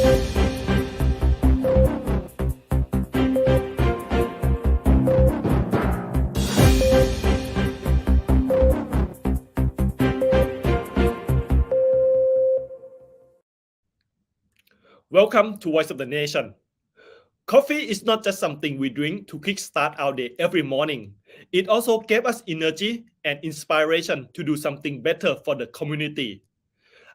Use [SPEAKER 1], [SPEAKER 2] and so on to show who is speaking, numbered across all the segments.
[SPEAKER 1] Welcome to Voice of the Nation. Coffee is not just something we drink to kickstart our day every morning. It also gave us energy and inspiration to do something better for the community.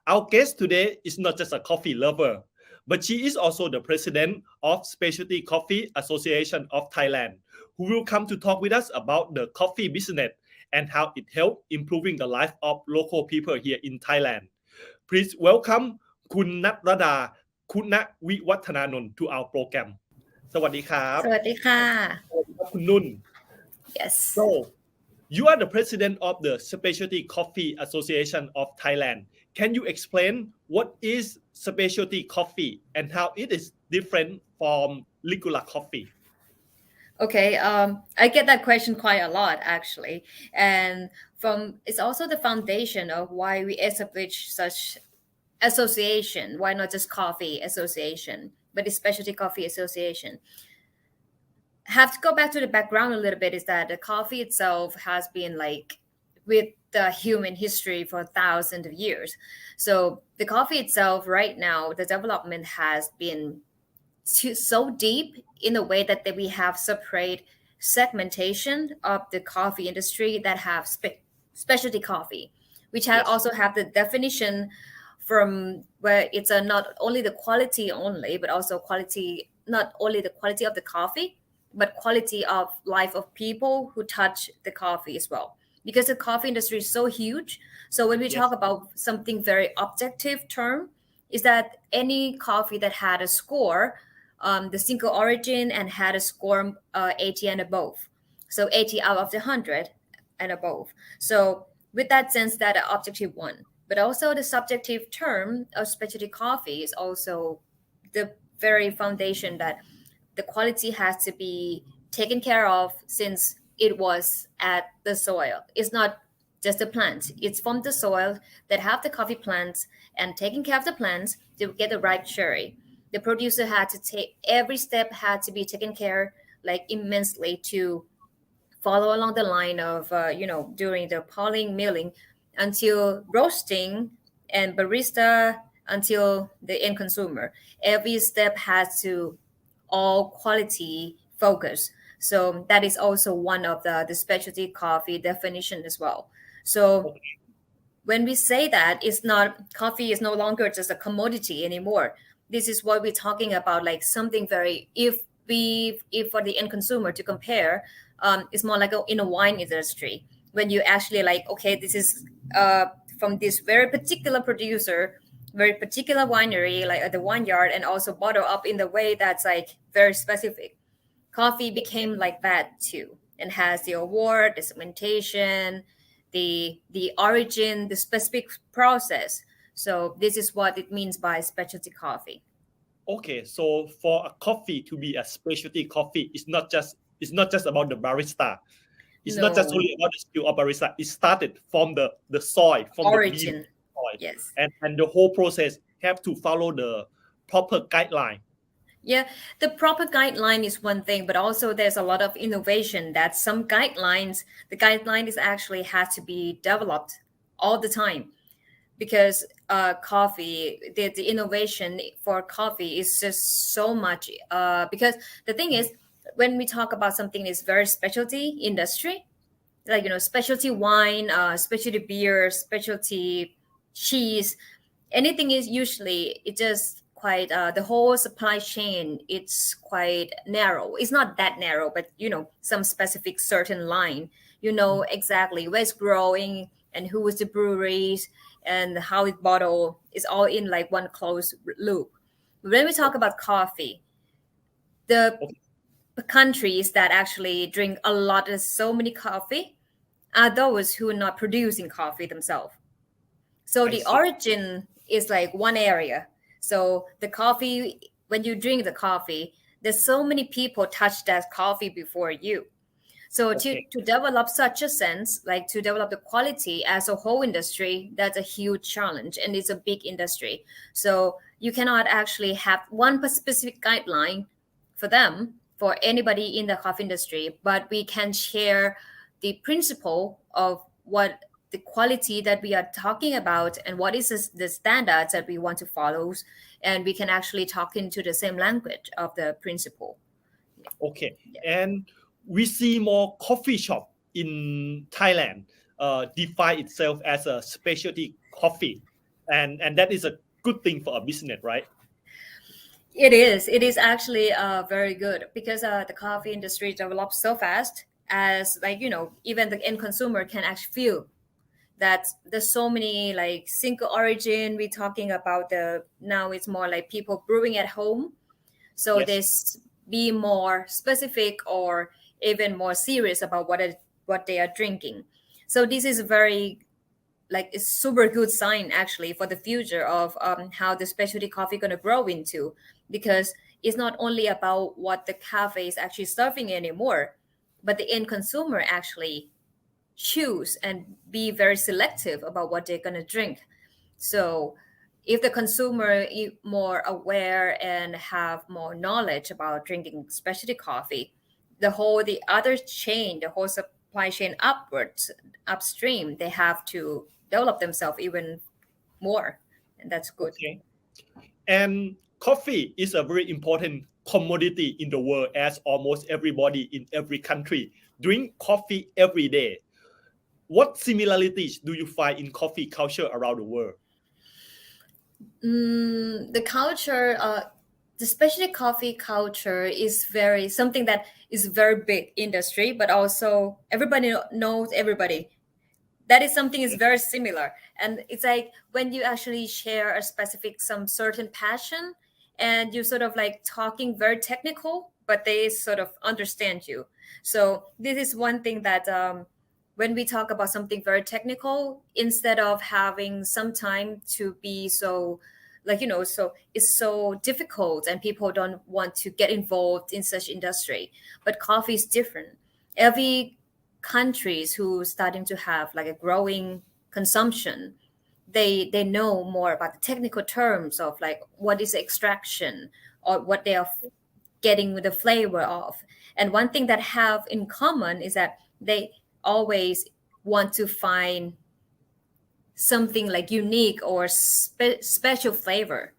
[SPEAKER 1] Our guest today is not just a coffee lover, but she is also the president of Specialty Coffee Association of Thailand, who will come to talk with us about the coffee business and how it helps improving the life of local people here in Thailand. Please welcome คุณณัฐรดาคุณวิวัฒนานนท์ to our program สวัสดีครับ
[SPEAKER 2] สวัสดีค่ะ
[SPEAKER 1] คุณนุ่น
[SPEAKER 2] Yes.
[SPEAKER 1] So you are the president of the Specialty Coffee Association of Thailand. Can you explain what is specialty coffee and how it is different from regular coffee?
[SPEAKER 2] Okay, I get that question quite a lot actually, and it's also the foundation of why we establish such association. Why not just coffee association, but the specialty coffee association? Have to go back to the background a little bit. Is that the coffee itself has been like with the human history for thousands of years. So the coffee itself, right now, the development has been so deep in a way that we have separate segmentation of the coffee industry that have specialty coffee, which also have the definition from where it's not only the quality only, but also quality, not only the quality of the coffee, but quality of life of people who touch the coffee as well. Because the coffee industry is so huge. So when we talk about something very objective term, is that any coffee that had a score, the single origin and had a score 80 and above. So 80 out of the 100 and above. So with that sense, that an objective one. But also the subjective term of specialty coffee is also the very foundation that the quality has to be taken care of since it was at the soil. It's not just the plant. It's from the soil that have the coffee plants and taking care of the plants to get the right cherry. The producer had to take every step had to be taken care like immensely to follow along the line of during the polling milling until roasting and barista until the end consumer. Every step has to all quality focus. So that is also one of the specialty coffee definition as well. So when we say that coffee is no longer just a commodity anymore. This is what we're talking about, like something very, if for the end consumer to compare, it's more like in a wine industry, when you actually like, okay, this is from this very particular producer, very particular winery, like at the vineyard, and also bottle up in the way that's like very specific. Coffee became like that too, and has the award, the segmentation, the origin, the specific process. So this is what it means by specialty coffee.
[SPEAKER 1] Okay, so for a coffee to be a specialty coffee, it's not just about the barista. It's not just only about the skill of barista. It started from the soil, from
[SPEAKER 2] origin.
[SPEAKER 1] The bean soil.
[SPEAKER 2] Yes.
[SPEAKER 1] And the whole process have to follow the proper guideline.
[SPEAKER 2] Yeah, the proper guideline is one thing, but also there's a lot of innovation that the guideline is actually has to be developed all the time, because coffee, the innovation for coffee is just so much. Because the thing is, when we talk about something is very specialty industry, like specialty wine, specialty beer, specialty cheese, anything is usually it just quite the whole supply chain, it's quite narrow. It's not that narrow, but some specific certain line, exactly where it's growing and who is the breweries and how it's bottled. Is all in like one closed loop. When we talk about coffee, the countries that actually drink a lot of so many coffee are those who are not producing coffee themselves. So the origin is like one area. So the coffee, when you drink the coffee, there's so many people touch that coffee before you. So to develop such a sense, like to develop the quality as a whole industry, that's a huge challenge, and it's a big industry. So you cannot actually have one specific guideline for them, for anybody in the coffee industry, but we can share the principle of what the quality that we are talking about and what is the standards that we want to follow, and we can actually talk into the same language of the principle.
[SPEAKER 1] Okay.
[SPEAKER 2] Yeah.
[SPEAKER 1] And we see more coffee shop in Thailand define itself as a specialty coffee, and that is a good thing for a business, right?
[SPEAKER 2] It is. It is actually very good because the coffee industry develops so fast, as like even the end consumer can actually feel that there's so many like single origin. We're talking about the now it's more like people brewing at home, so
[SPEAKER 1] Yes.
[SPEAKER 2] this be more specific or even more serious about what they are drinking. So this is very like it's super good sign actually for the future of how the specialty coffee going to grow into, because it's not only about what the cafe is actually serving anymore, but the end consumer actually choose and be very selective about what they're going to drink. So if the consumer is more aware and have more knowledge about drinking specialty coffee, the other chain, the whole supply chain upwards, upstream, they have to develop themselves even more, and that's good.
[SPEAKER 1] Okay. And coffee is a very important commodity in the world, as almost everybody in every country drink coffee every day. What similarities do you find in coffee culture around the world?
[SPEAKER 2] The culture, the specialty coffee culture is very something that is very big industry, but also everybody knows everybody. That is something is very similar, and it's like when you actually share a specific some certain passion, and you sort of like talking very technical, but they sort of understand you. So this is one thing that when we talk about something very technical, instead of having some time to be so like so it's so difficult and people don't want to get involved in such industry, but coffee is different. Every countries who starting to have like a growing consumption, they know more about the technical terms of like what is extraction or what they are getting the flavor of. And one thing that have in common is that they always want to find something like unique or special flavor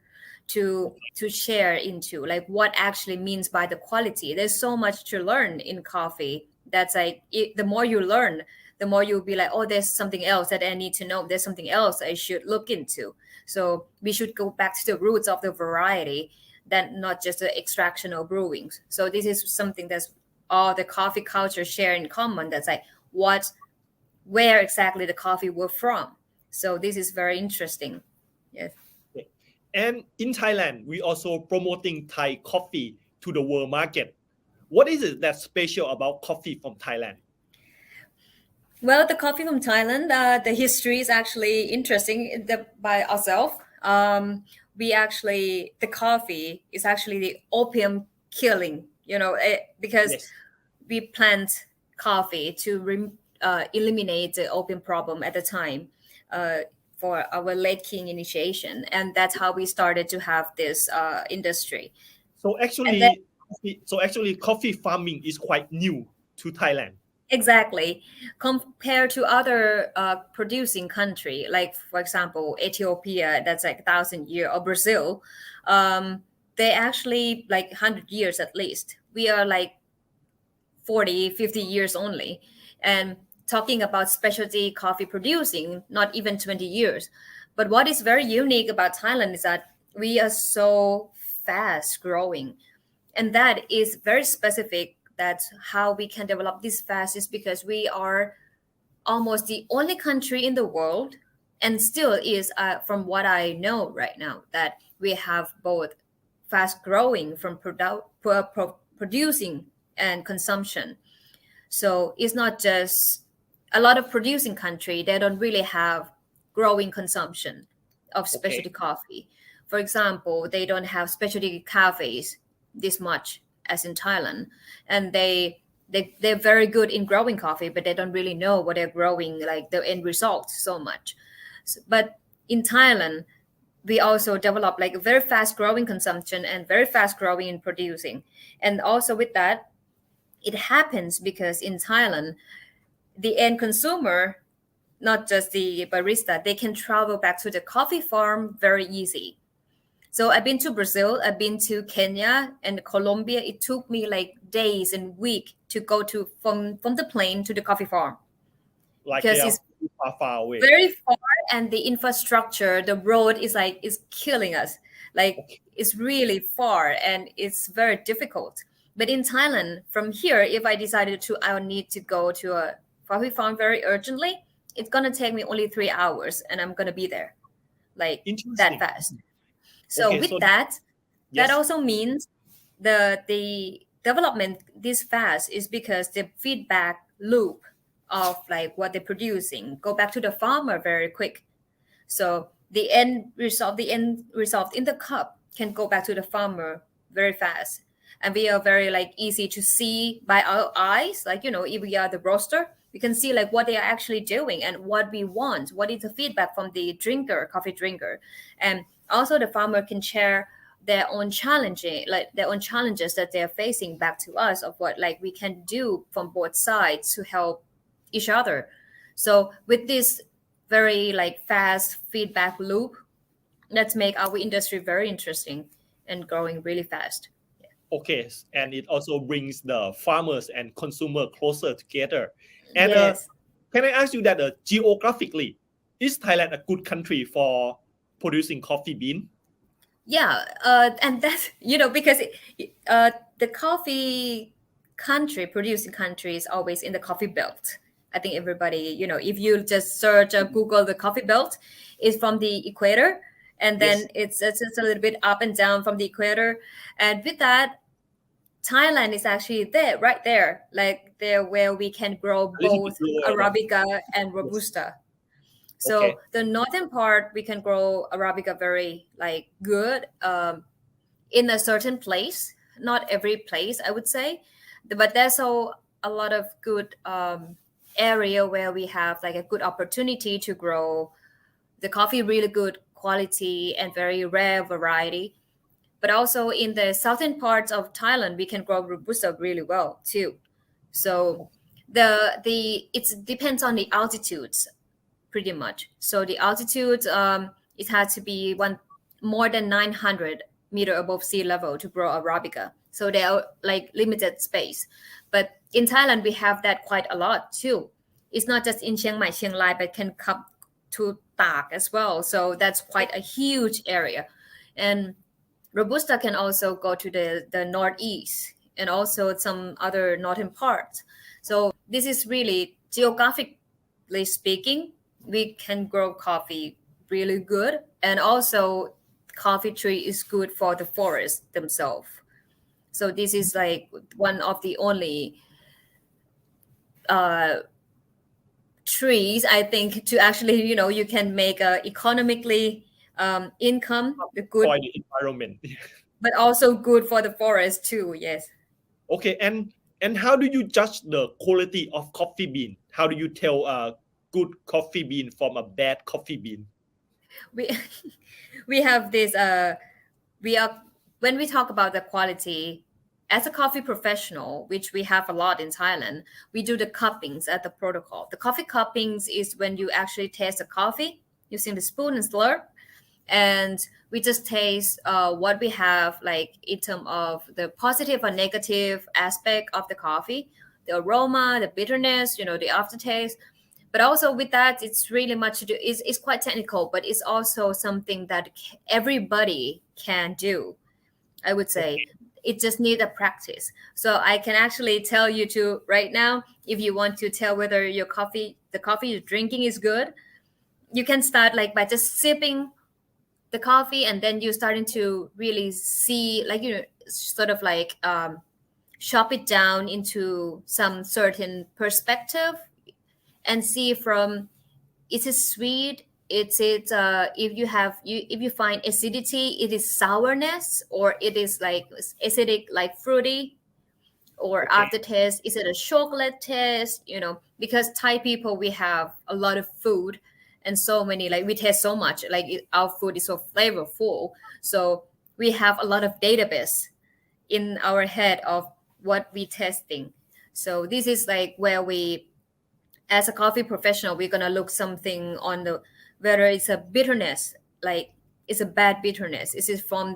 [SPEAKER 2] to share into, like what actually means by the quality. There's so much to learn in coffee. That's like the more you learn, the more you'll be like, oh, there's something else that I need to know, there's something else I should look into. So we should go back to the roots of the variety, than not just the extraction or brewing. So this is something that's all the coffee culture share in common. That's like where exactly the coffee were from. So this is very interesting. Yes.
[SPEAKER 1] And in Thailand, we also promoting Thai coffee to the world market. What is it that's special about coffee from Thailand?
[SPEAKER 2] Well, the coffee from Thailand, the history is actually interesting. By ourselves, we actually the coffee is actually the opium killing. Because
[SPEAKER 1] Yes.
[SPEAKER 2] we plant coffee to eliminate the opium problem at the time, for our late king initiation, and that's how we started to have this industry.
[SPEAKER 1] So
[SPEAKER 2] And then
[SPEAKER 1] actually, coffee farming is quite new to Thailand.
[SPEAKER 2] exactly, compared to other producing country, like for example Ethiopia, that's like 1,000 year, or Brazil, they actually like 100 years at least. We are like 40, 50 years only, and talking about specialty coffee producing not even 20 years. But what is very unique about Thailand is that we are so fast growing, and that is very specific. That how we can develop this fast is because we are almost the only country in the world, and still is, from what I know right now, that we have both fast growing from producing and consumption. So it's not just a lot of producing country, they don't really have growing consumption of specialty
[SPEAKER 1] Okay.
[SPEAKER 2] coffee. For example, they don't have specialty cafes this much as in Thailand, and they're very good in growing coffee, but they don't really know what they're growing, like the end result so much. But in Thailand, we also develop like a very fast growing consumption and very fast growing in producing. And also with that, it happens because in Thailand, the end consumer, not just the barista, they can travel back to the coffee farm very easy. So I've been to Brazil, I've been to Kenya and Colombia. It took me like days and week to go to from the plane to the coffee farm
[SPEAKER 1] Like they
[SPEAKER 2] because
[SPEAKER 1] are
[SPEAKER 2] it's
[SPEAKER 1] far away.
[SPEAKER 2] very far, and the infrastructure, the road is like is killing us. Like
[SPEAKER 1] Okay.
[SPEAKER 2] it's really far and it's very difficult. But in Thailand, from here, if I decided to, I would need to go to a coffee farm very urgently. It's gonna take me only 3 hours, and I'm gonna be there like that
[SPEAKER 1] Interesting.
[SPEAKER 2] fast. So
[SPEAKER 1] Okay,
[SPEAKER 2] with
[SPEAKER 1] so
[SPEAKER 2] that, that
[SPEAKER 1] yes.
[SPEAKER 2] also means the development this fast is because the feedback loop of like what they're producing go back to the farmer very quick. So the end result in the cup can go back to the farmer very fast. And we are very like easy to see by our eyes. Like, if we are the roaster, we can see like what they are actually doing and what we want, what is the feedback from the drinker, coffee drinker. And also the farmer can share their own challenging, like their own challenges that they're facing back to us of what like we can do from both sides to help each other. So with this very like fast feedback loop, let's make our industry very interesting and growing really fast.
[SPEAKER 1] Okay, and it also brings the farmers and consumer closer together. And
[SPEAKER 2] Yes.
[SPEAKER 1] can I ask you that geographically, is Thailand a good country for producing coffee bean?
[SPEAKER 2] Yeah, and that's because the coffee country, producing country, is always in the coffee belt. I think everybody, if you just search Google the coffee belt, is from the equator, and
[SPEAKER 1] Yes,
[SPEAKER 2] then it's just a little bit up and down from the equator, and with that, Thailand is actually there, right there, like there where we can grow
[SPEAKER 1] a little bit
[SPEAKER 2] both
[SPEAKER 1] lower than.
[SPEAKER 2] Arabica and
[SPEAKER 1] Yes.
[SPEAKER 2] Robusta. So
[SPEAKER 1] Okay.
[SPEAKER 2] the northern part we can grow Arabica very like good in a certain place, not every place I would say, but there's a lot of good area where we have like a good opportunity to grow the coffee really good quality and very rare variety. But also in the southern parts of Thailand, we can grow Robusta really well too. So the it depends on the altitudes pretty much. So the altitude, it has to be one more than 900 meter above sea level to grow Arabica. So they are like limited space. But in Thailand, we have that quite a lot too. It's not just in Chiang Mai, Chiang Rai, but can come to Tak as well. So that's quite a huge area. And Robusta can also go to the northeast and also some other northern parts. So this is really geographically speaking, we can grow coffee really good. And also coffee tree is good for the forest themselves. So this is like one of the only uh, trees, I think, to actually, you can make a economically income, the good,
[SPEAKER 1] For the environment.
[SPEAKER 2] but also good for the forest too. Yes.
[SPEAKER 1] Okay, and how do you judge the quality of coffee bean? How do you tell a good coffee bean from a bad coffee bean?
[SPEAKER 2] We we have this we are when we talk about the quality as a coffee professional, which we have a lot in Thailand, we do the cuppings at the protocol. The coffee cuppings is when you actually taste the coffee using the spoon and slurp, and we just taste what we have like in terms of the positive or negative aspect of the coffee, the aroma, the bitterness, the aftertaste. But also with that, it's really much to do, it's quite technical, but it's also something that everybody can do, I would say.
[SPEAKER 1] Okay,
[SPEAKER 2] It just needs a practice. So I can actually tell you to right now, if you want to tell whether the coffee you're drinking is good, you can start like by just sipping the coffee, and then you're starting to really see like, sort of like chop it down into some certain perspective and see from, is it sweet, if you find acidity, it is sourness, or it is like acidic like fruity, or
[SPEAKER 1] okay,
[SPEAKER 2] aftertaste, is it a chocolate taste, because Thai people, we have a lot of food and so many, like we taste so much, like our food is so flavorful. So we have a lot of database in our head of what we testing. So this is like where we, as a coffee professional, we're gonna look something on the whether it's a bitterness, like it's a bad bitterness. Is it from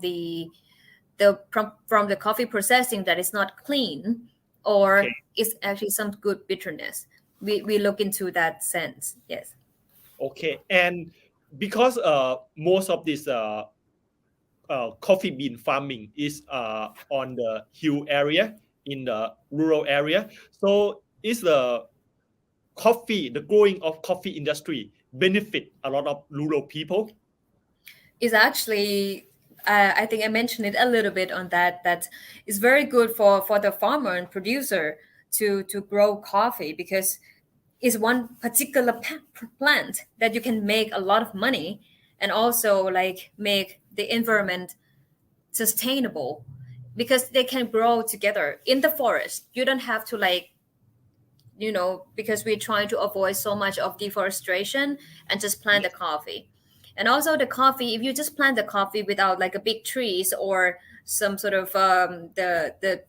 [SPEAKER 2] from the coffee processing that is not clean,
[SPEAKER 1] Okay.
[SPEAKER 2] or is actually some good bitterness? We look into that sense. Yes.
[SPEAKER 1] Okay. And because most of this coffee bean farming is on the hill area in the rural area, so is the growing of coffee industry benefit a lot of rural people?
[SPEAKER 2] Is actually, I think I mentioned it a little bit on that. That is very good for the farmer and producer to grow coffee, because it's one particular plant that you can make a lot of money, and also like make the environment sustainable, because they can grow together in the forest. You don't have to like, because we're trying to avoid so much of deforestation, and just plant the
[SPEAKER 1] Yes.
[SPEAKER 2] coffee. And also the coffee, if you just plant the coffee without like a big trees or some sort of the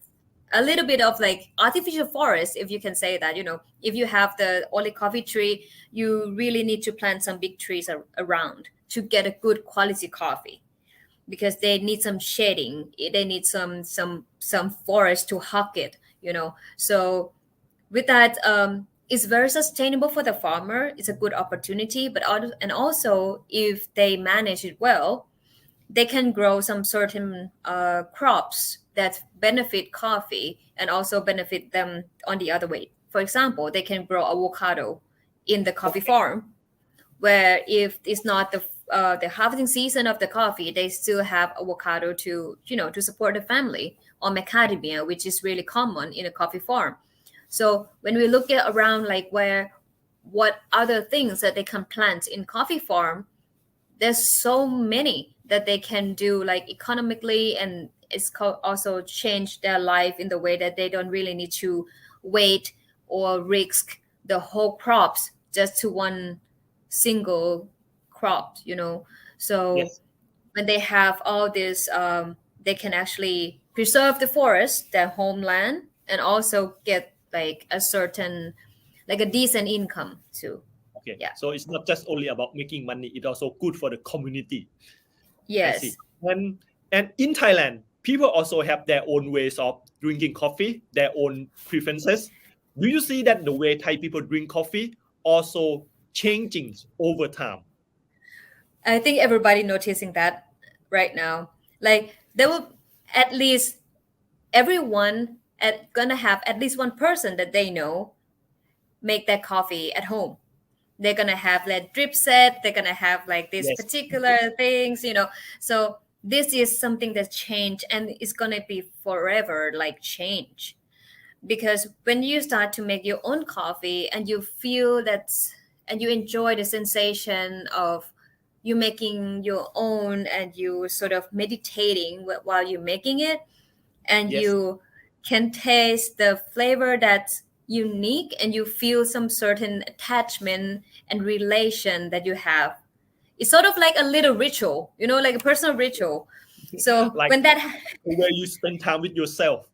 [SPEAKER 2] a little bit of like artificial forest, if you can say that, if you have the only coffee tree, you really need to plant some big trees around to get a good quality coffee, because they need some shading, they need some forest to hug it, so with that, it's very sustainable for the farmer. It's a good opportunity, but and also if they manage it well, they can grow some certain crops that benefit coffee and also benefit them on the other way. For example, they can grow avocado in the coffee
[SPEAKER 1] Okay.
[SPEAKER 2] farm, where if it's not the harvesting season of the coffee, they still have avocado to support the family, or macadamia, which is really common in a coffee farm. So when we look at around like what other things that they can plant in coffee farm, there's so many that they can do like economically, and also change their life in the way that they don't really need to wait or risk the whole crops just to one single crop, so
[SPEAKER 1] Yes.
[SPEAKER 2] when they have all this, they can actually preserve the forest, their homeland, and also get like a certain, like a decent income too.
[SPEAKER 1] Okay.
[SPEAKER 2] Yeah.
[SPEAKER 1] So it's not just only about making money; it's also good for the community. I see.
[SPEAKER 2] Yes.
[SPEAKER 1] And in Thailand, people also have their own ways of drinking coffee, their own preferences. Do you see that the way Thai people drink coffee also changing over time?
[SPEAKER 2] I think everybody noticing that right now. Like there will at least everyone gonna have at least one person that they know make their coffee at home. They're gonna have that drip set. They're gonna have like these
[SPEAKER 1] Yes.
[SPEAKER 2] particular things. So this is something that changed, and it's gonna be forever like change, because when you start to make your own coffee and you feel that, and you enjoy the sensation of you making your own, and you sort of meditating while you're making it, and
[SPEAKER 1] Yes.
[SPEAKER 2] you can taste the flavor that's unique, and you feel some certain attachment and relation that you have. It's sort of like a little ritual, like a personal ritual. So
[SPEAKER 1] Like
[SPEAKER 2] when that
[SPEAKER 1] where you spend time with yourself.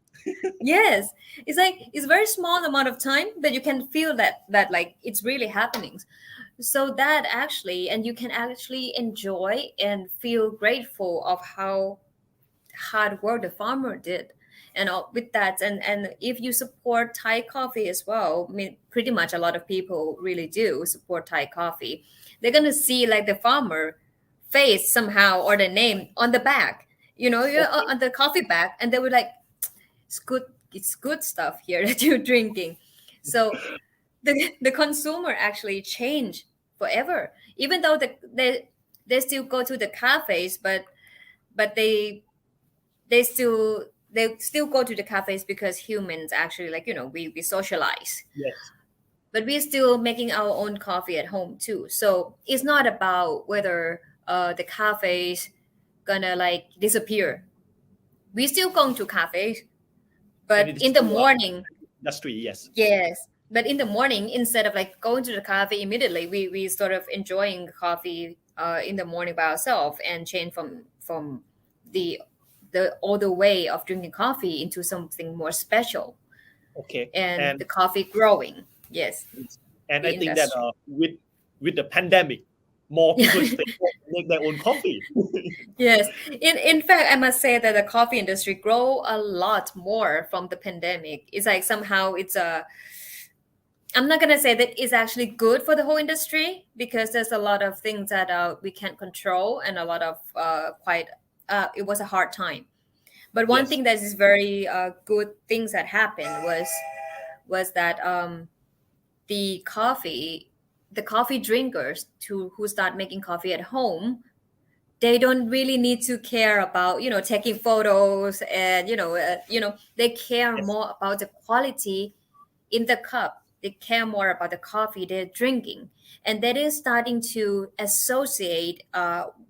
[SPEAKER 2] yes, it's like it's very small amount of time, but you can feel that like it's really happening. So that actually, and you can actually enjoy and feel grateful of how hard work the farmer did, and all, with that, and if you support Thai coffee as well, I mean, pretty much a lot of people really do support Thai coffee. They're gonna see like the farmer face somehow, or the name on the back,
[SPEAKER 1] Okay.
[SPEAKER 2] on the coffee bag, and they were like, it's good stuff here that you're drinking. So the consumer actually change forever, even though they still go to the cafes, but they still go to the cafes, because humans actually, like, we socialize,
[SPEAKER 1] Yes.
[SPEAKER 2] but we're still making our own coffee at home too. So it's not about whether the cafes gonna like disappear. We still going to cafes,
[SPEAKER 1] And
[SPEAKER 2] but
[SPEAKER 1] it is
[SPEAKER 2] in the
[SPEAKER 1] still
[SPEAKER 2] morning.
[SPEAKER 1] industry. Yes.
[SPEAKER 2] Yes, but in the morning, instead of like going to the cafe immediately, we sort of enjoying coffee in the morning by ourselves and change from the the older way of drinking coffee into something more special,
[SPEAKER 1] Okay,
[SPEAKER 2] and
[SPEAKER 1] and
[SPEAKER 2] the coffee growing. Yes,
[SPEAKER 1] I
[SPEAKER 2] the
[SPEAKER 1] think that
[SPEAKER 2] industry.
[SPEAKER 1] with the pandemic, more people stay home and make their own coffee.
[SPEAKER 2] Yes. In fact, I must say that the coffee industry grow a lot more from the pandemic. It's like somehow it's a, I'm not gonna say that it's actually good for the whole industry, because there's a lot of things that we can't control, and a lot of quite it was a hard time. But one
[SPEAKER 1] Yes.
[SPEAKER 2] thing that is very good things that happened was that the coffee the coffee drinkers who start making coffee at home, they don't really need to care about taking photos, and they care
[SPEAKER 1] Yes.
[SPEAKER 2] more about the quality in the cup. They care more about the coffee they're drinking, and that is starting to associate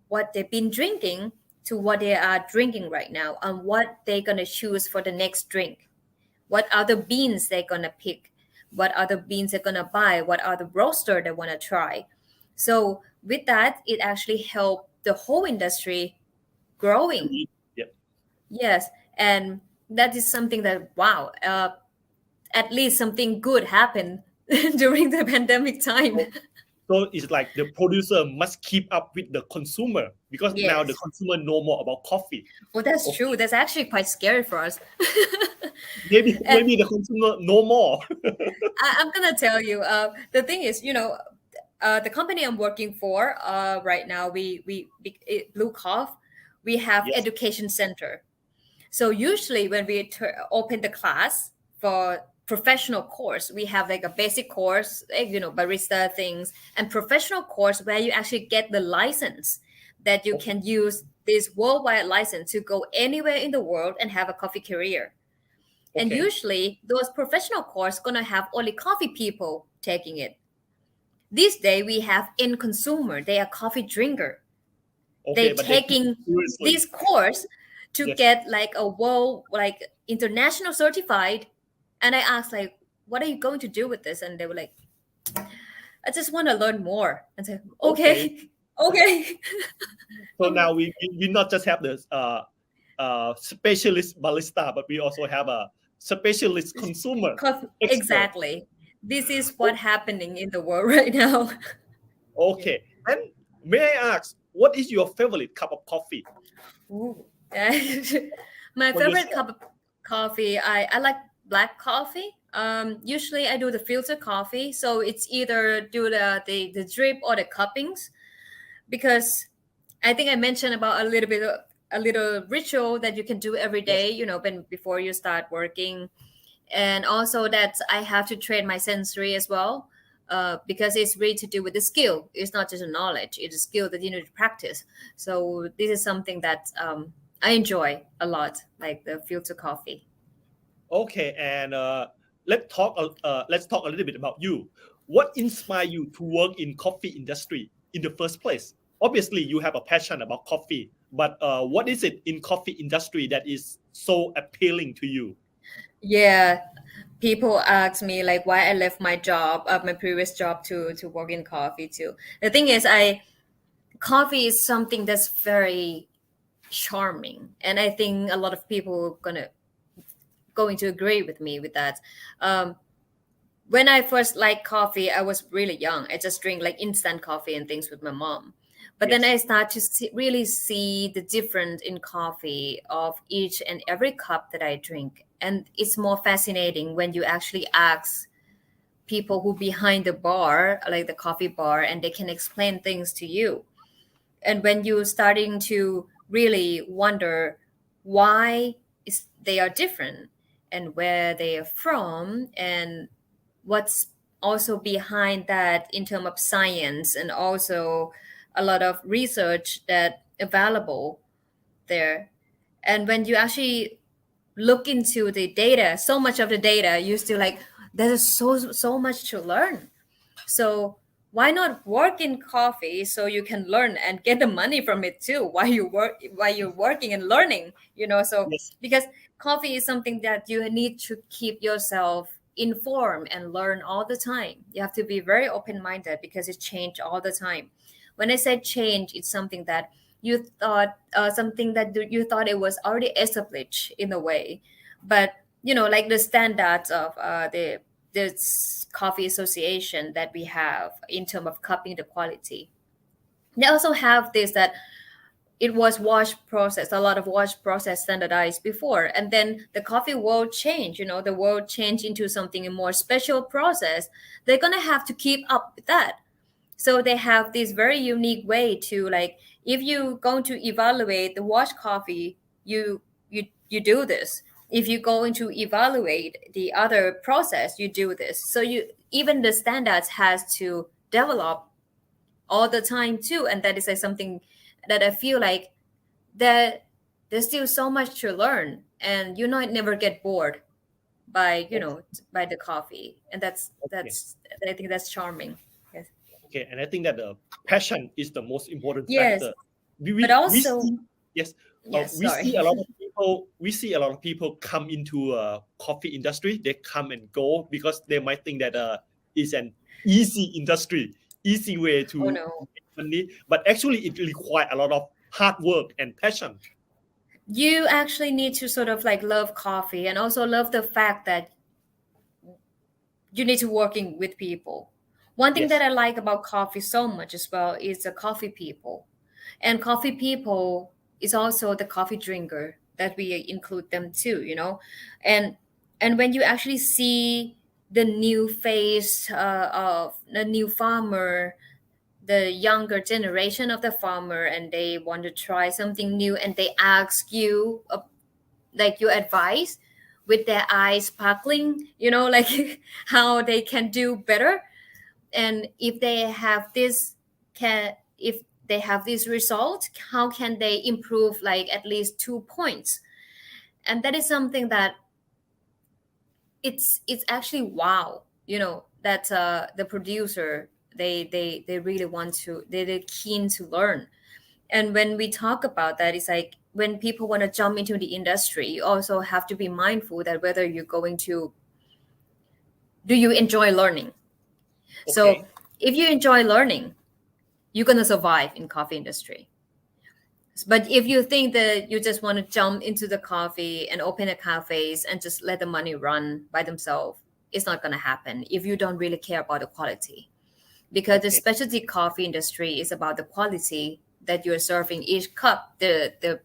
[SPEAKER 2] what they've been drinking to what they are drinking right now, and what they're going to choose for the next drink, what other beans they're going to pick, what other beans they're going to buy, what other roaster they want to try. So with that, it actually helped the whole industry growing.
[SPEAKER 1] Yep.
[SPEAKER 2] Yes. And that is something that, wow, at least something good happened during the pandemic time.
[SPEAKER 1] So, so it's like the producer must keep up with the consumer because now the
[SPEAKER 2] Yes.
[SPEAKER 1] consumer know more about coffee.
[SPEAKER 2] Well, that's true.
[SPEAKER 1] Okay.
[SPEAKER 2] That's actually quite scary for us. And
[SPEAKER 1] Maybe the consumer know more.
[SPEAKER 2] I'm gonna tell you, the thing is, the company I'm working for right now, Blue Cough, we have
[SPEAKER 1] Yes.
[SPEAKER 2] education center. So usually when we open the class for professional course, we have like a basic course, barista things, and professional course where you actually get the license that you
[SPEAKER 1] Okay.
[SPEAKER 2] can use this worldwide license to go anywhere in the world and have a coffee career. And
[SPEAKER 1] Okay.
[SPEAKER 2] usually those professional course gonna have only coffee people taking it. This day we have end consumer, they are coffee drinker.
[SPEAKER 1] Okay.
[SPEAKER 2] They
[SPEAKER 1] But they take it
[SPEAKER 2] taking
[SPEAKER 1] seriously.
[SPEAKER 2] this course to
[SPEAKER 1] Yes.
[SPEAKER 2] get like a world, like international certified. And I asked like, what are you going to do with this? And they were like, I just want to learn more. And say,
[SPEAKER 1] Okay.
[SPEAKER 2] okay. Okay.
[SPEAKER 1] So now we not just have the specialist barista, but we also have a specialist consumer expert.
[SPEAKER 2] Exactly. This is what happening in the world right now. Yeah.
[SPEAKER 1] Okay. And may I ask, what is your favorite cup of coffee
[SPEAKER 2] Ooh. My
[SPEAKER 1] for
[SPEAKER 2] favorite
[SPEAKER 1] yourself?
[SPEAKER 2] cup of coffee, I like black coffee. Usually I do the filter coffee, so it's either do the drip or the cuppings, because I think I mentioned about a little ritual that you can do every
[SPEAKER 1] Yes.
[SPEAKER 2] day, when before you start working, and also that I have to train my sensory as well, because it's really to do with the skill. It's not just a knowledge; it's a skill that you need to practice. So this is something that I enjoy a lot, like the filter coffee.
[SPEAKER 1] Okay. And let's talk a little bit about you. What inspired you to work in coffee industry in the first place? Obviously, you have a passion about coffee, but what is it in coffee industry that is so appealing to you?
[SPEAKER 2] Yeah, people ask me like why I left my job, my previous job, to work in coffee too. The thing is, I coffee is something that's very charming, and I think a lot of people are going to agree with me with that. Um, when I first liked coffee, I was really young. I just drink like instant coffee and things with my mom. But then
[SPEAKER 1] Yes.
[SPEAKER 2] I start to really see the difference in coffee of each and every cup that I drink. And it's more fascinating when you actually ask people who behind the bar, like the coffee bar, and they can explain things to you. And when you're starting to really wonder why they are different, and where they are from, and what's also behind that in terms of science, and also a lot of research that available there. And when you actually look into the data, so much of the data, you still like, there's so much to learn. So why not work in coffee so you can learn and get the money from it too while you're working and learning. So
[SPEAKER 1] Yes.
[SPEAKER 2] because coffee is something that you need to keep yourself inform and learn all the time. You have to be very open-minded because it changed all the time. When I said change, it's something that you thought it was already established in a way, but like the standards of the this coffee association that we have in terms of cupping the quality. They also have this that it was wash process, a lot of wash process standardized before, and then the coffee world changed. The world changed into something more special process. They're gonna have to keep up with that. So they have this very unique way to, like, if you going to evaluate the wash coffee, you do this. If you're going to evaluate the other process, you do this. So you even the standards has to develop all the time too, and that is like something that I feel like that there's still so much to learn, and never get bored by by the coffee, and
[SPEAKER 1] Okay.
[SPEAKER 2] I think that's charming. Yes.
[SPEAKER 1] Okay, and I think that the passion is the most important
[SPEAKER 2] Yes,
[SPEAKER 1] factor.
[SPEAKER 2] but
[SPEAKER 1] We
[SPEAKER 2] also
[SPEAKER 1] see, yes,
[SPEAKER 2] yes.
[SPEAKER 1] we see a
[SPEAKER 2] Sorry.
[SPEAKER 1] lot of people. We see a lot of people come into coffee industry. They come and go because they might think that it's an easy industry, easy way
[SPEAKER 2] Oh
[SPEAKER 1] to
[SPEAKER 2] no,
[SPEAKER 1] make money. But actually, it requires a lot of hard work and passion.
[SPEAKER 2] you actually need to sort of like love coffee and also love the fact that you need to working with people. One thing that
[SPEAKER 1] Yes.
[SPEAKER 2] I like about coffee so much as well is the coffee people. And coffee people is also the coffee drinker that we include them too. And when you actually see the new face of the new farmer, the younger generation of the farmer, and they want to try something new and they ask you like your advice with their eyes sparkling, like how they can do better. And if they have this can if they have this result, how can they improve like at least 2 points? And that is something that it's actually wow, that the producer, they really want to, they're keen to learn. And when we talk about that, it's like when people want to jump into the industry, you also have to be mindful that whether you're going to, do you enjoy learning? So
[SPEAKER 1] Okay.
[SPEAKER 2] if you enjoy learning, you're going to survive in coffee industry. But if you think that you just want to jump into the coffee and open a cafes and just let the money run by themselves, it's not going to happen if you don't really care about the quality. Because the
[SPEAKER 1] Okay.
[SPEAKER 2] specialty coffee industry is about the quality that you're serving each cup, the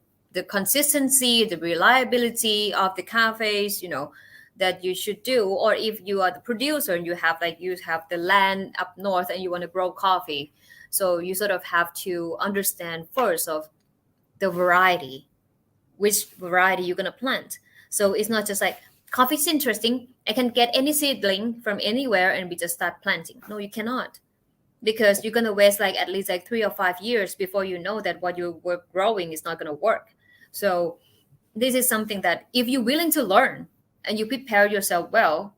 [SPEAKER 2] consistency, the reliability of the cafes, that you should do. Or if you are the producer and you have the land up north and you want to grow coffee, so you sort of have to understand first of the variety, which variety you're gonna plant. So it's not just like coffee's interesting, I can get any seedling from anywhere and we just start planting. No, you cannot, because you're gonna waste like at least like 3 or 5 years before you know that what you were growing is not gonna work. So this is something that if you're willing to learn and you prepare yourself well,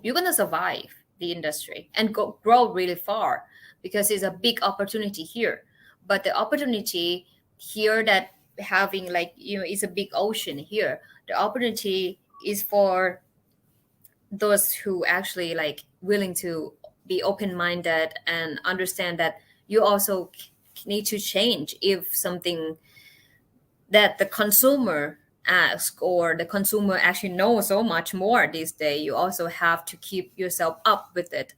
[SPEAKER 2] you're gonna survive the industry and grow really far, because it's a big opportunity here. But the opportunity here that having like is a big ocean here. The opportunity is for those who actually like willing to be open-minded and understand that you also need to change if something that the consumer ask, or the consumer actually knows so much more these days. You also have to keep yourself up with it.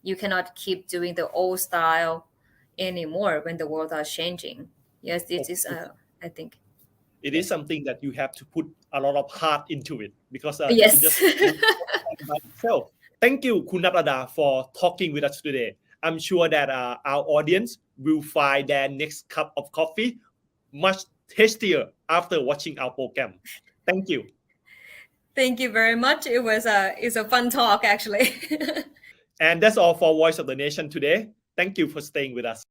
[SPEAKER 2] You cannot keep doing the old style anymore when the world is changing. Yes, this is
[SPEAKER 1] Okay.
[SPEAKER 2] I think.
[SPEAKER 1] It is
[SPEAKER 2] Yes.
[SPEAKER 1] something that you have to put a lot of heart into it because it
[SPEAKER 2] Yes.
[SPEAKER 1] just not by itself. Thank you, Kunarada, for talking with us today. I'm sure that our audience will find their next cup of coffee much tastier after watching our program. Thank you.
[SPEAKER 2] Thank you very much. It's a fun talk actually.
[SPEAKER 1] And that's all for Voice of the Nation today. Thank you for staying with us.